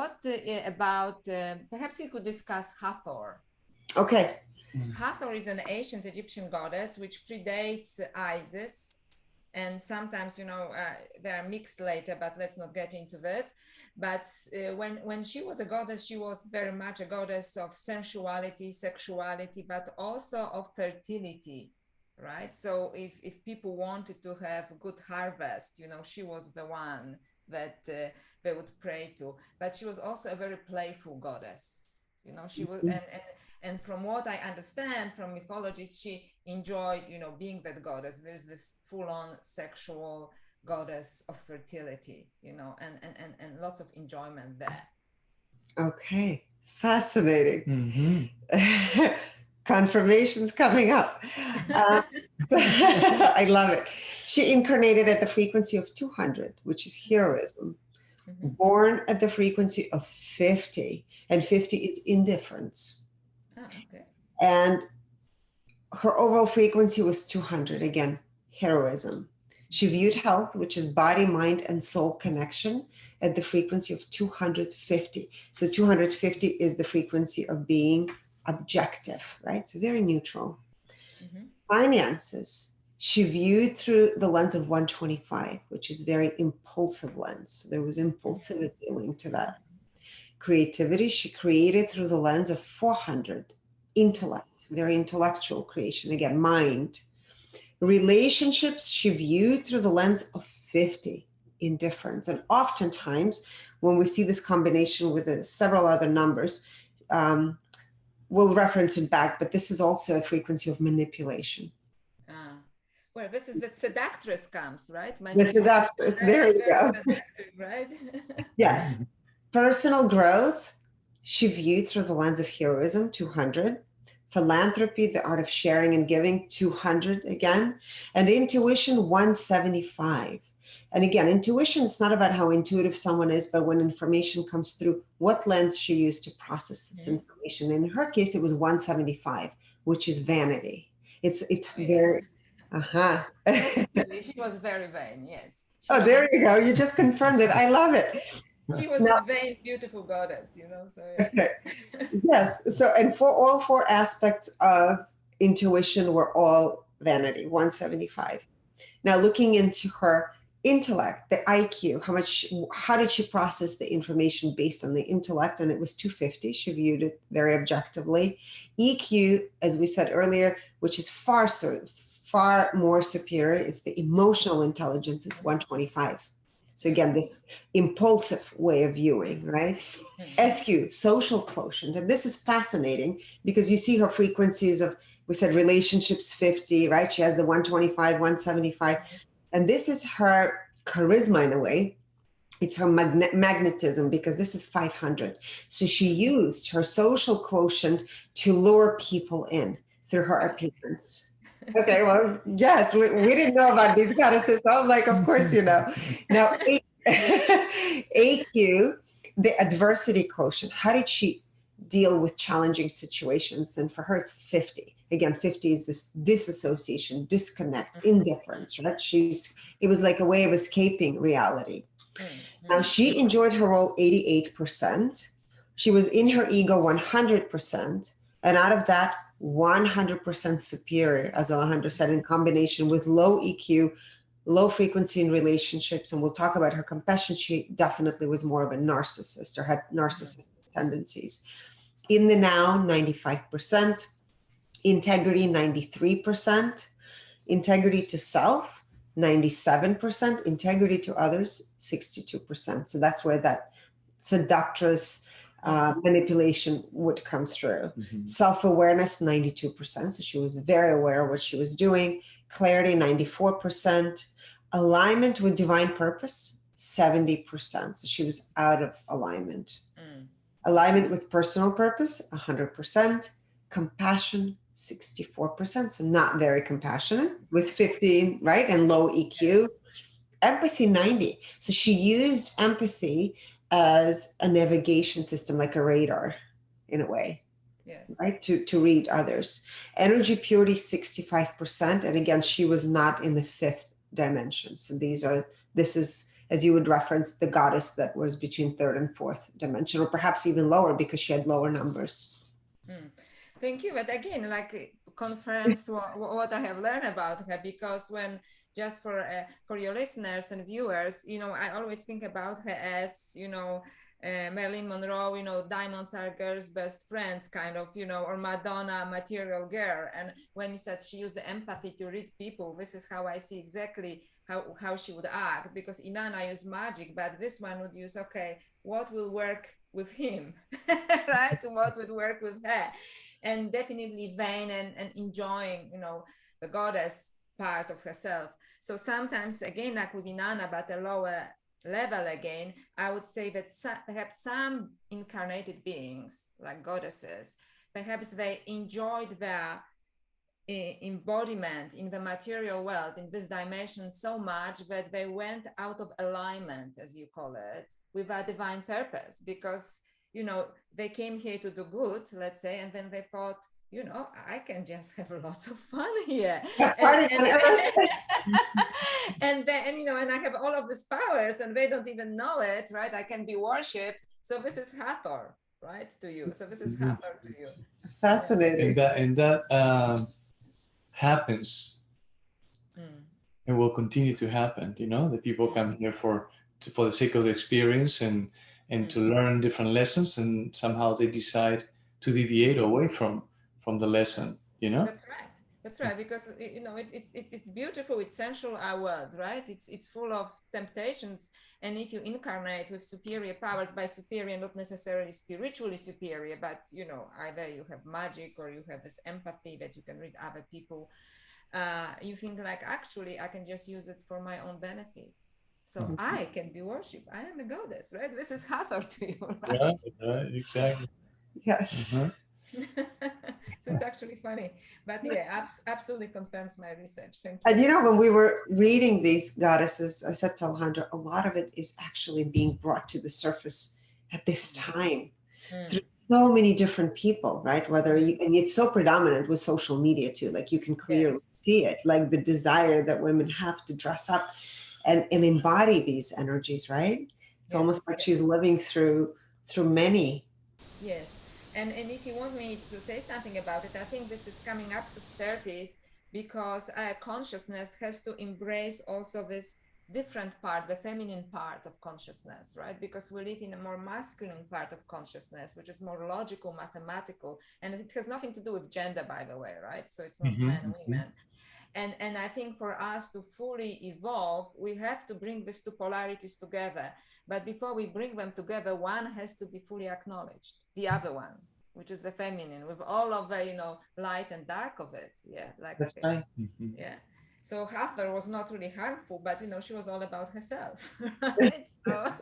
what about, perhaps you could discuss Hathor. Okay. Hathor is an ancient Egyptian goddess which predates Isis. And sometimes, they are mixed later, but let's not get into this. But when she was a goddess, she was very much a goddess of sensuality, sexuality, but also of fertility, right? So if people wanted to have a good harvest, she was the one that they would pray to. But she was also a very playful goddess. She was, and from what I understand from mythologies, she enjoyed, being that goddess. There's this full-on sexual goddess of fertility, and lots of enjoyment there. Okay, fascinating. Confirmations coming up. I love it. She incarnated at the frequency of 200, which is heroism. Born at the frequency of 50, and 50 is indifference. Okay. And her overall frequency was 200, again, heroism. She viewed health, which is body, mind, and soul connection, at the frequency of 250. So 250 is the frequency of being objective, right? So very neutral. Finances, she viewed through the lens of 125, which is very impulsive lens. So there was impulsivity linked to that. Creativity, she created through the lens of 400. Intellect, very intellectual creation, again, mind. Relationships, she viewed through the lens of 50. Indifference. And oftentimes, when we see this combination with several other numbers, we'll reference it back, but this is also a frequency of manipulation. Well, this is that seductress comes, right? The seductress, there you go. Right? Yes. Personal growth, she viewed through the lens of heroism, 200. Philanthropy, the art of sharing and giving, 200 again. And intuition, 175. And again, intuition is not about how intuitive someone is, but when information comes through, what lens she used to process this information. In her case, it was 175, which is vanity. It's very, She was very vain, yes. There you go. You just confirmed it. I love it. She was a vain, beautiful goddess, so yeah. Okay. Yes. So, and for all four aspects of intuition were all vanity, 175. Now, looking into her intellect, the IQ, how did she process the information based on the intellect? And it was 250. She viewed it very objectively. EQ, as we said earlier, which is far more superior, is the emotional intelligence. It's 125. So again, this impulsive way of viewing, right? SQ, social quotient. And this is fascinating because you see her frequencies of, we said relationships 50, right? She has the 125, 175. And this is her charisma in a way. It's her magnetism because this is 500. So she used her social quotient to lure people in through her appearance. Okay, well, yes, we didn't know about these goddesses. So I'm like, of course, Now, AQ, the adversity quotient. How did she deal with challenging situations? And for her, it's 50. Again, 50 is this disassociation, disconnect, indifference, right? It was like a way of escaping reality. Now, she enjoyed her role 88%. She was in her ego 100%. And out of that, 100% superior, as Alejandro said, in combination with low EQ, low frequency in relationships. And we'll talk about her compassion. She definitely was more of a narcissist or had narcissistic tendencies. In the now, 95%. Integrity, 93%. Integrity to self, 97%. Integrity to others, 62%. So that's where that seductress manipulation would come through. Self-awareness, 92%. So she was very aware of what she was doing. Clarity, 94%. Alignment with divine purpose, 70%. So she was out of alignment. Alignment with personal purpose, 100%. Compassion, 64%. So not very compassionate with 15, right? And low EQ. Empathy, 90. So she used empathy as a navigation system, like a radar in a way, right? To read others. Energy purity, 65%. And again, she was not in the fifth dimension. So this is as you would reference, the goddess that was between third and fourth dimension, or perhaps even lower because she had lower numbers. Thank you. But again, like confirms what I have learned about her, because when just for your listeners and viewers, you know, I always think about her as, you know, Marilyn Monroe, you know, diamonds are girls' best friends, kind of, you know, or Madonna, material girl. And when you said she used empathy to read people, this is how I see exactly how she would act, because Inanna used magic, but this one would use, okay, what will work with him, right? What would work with her? And definitely vain and enjoying, you know, the goddess part of herself. So sometimes, again, like with Inanna, but a lower level again, I would say that perhaps some incarnated beings, like goddesses, perhaps they enjoyed their embodiment in the material world, in this dimension, so much that they went out of alignment, as you call it, with a divine purpose, because, you know, they came here to do good, let's say, and then they thought, you know, I can just have lots of fun here. And then, you know, and I have all of these powers and they don't even know it, right? I can be worshipped. So this is Hathor, right, to you. So this is Hathor to you. Fascinating. And that happens and will continue to happen. You know, the people come here for the sake of the experience and to learn different lessons, and somehow they decide to deviate away from the lesson. You know. That's right. That's right, because, you know, it's beautiful. It's sensual, our world, right? It's full of temptations, and if you incarnate with superior powers, by superior not necessarily spiritually superior, but, you know, either you have magic or you have this empathy that you can read other people. You think like, actually, I can just use it for my own benefit. So I can be worshipped. I am a goddess, right? This is Hathor to you, right? Right, exactly. Yes. So it's actually funny, but yeah, absolutely confirms my research. Thank you. And you know, when we were reading these goddesses, I said to Alejandro, a lot of it is actually being brought to the surface at this time through so many different people, right? Whether you, and it's so predominant with social media too, like you can clearly see it, like the desire that women have to dress up and embody these energies, right? It's almost like she's living through many. Yes. And if you want me to say something about it, I think this is coming up to 30s, because our consciousness has to embrace also this different part, the feminine part of consciousness, right? Because we live in a more masculine part of consciousness, which is more logical, mathematical, and it has nothing to do with gender, by the way, right? So it's not men, women. And I think for us to fully evolve, we have to bring these two polarities together. But before we bring them together, one has to be fully acknowledged, the other one, which is the feminine, with all of the, you know, light and dark of it. Yeah, like that's right. Yeah. So Hathor was not really harmful, but, you know, she was all about herself, right? So,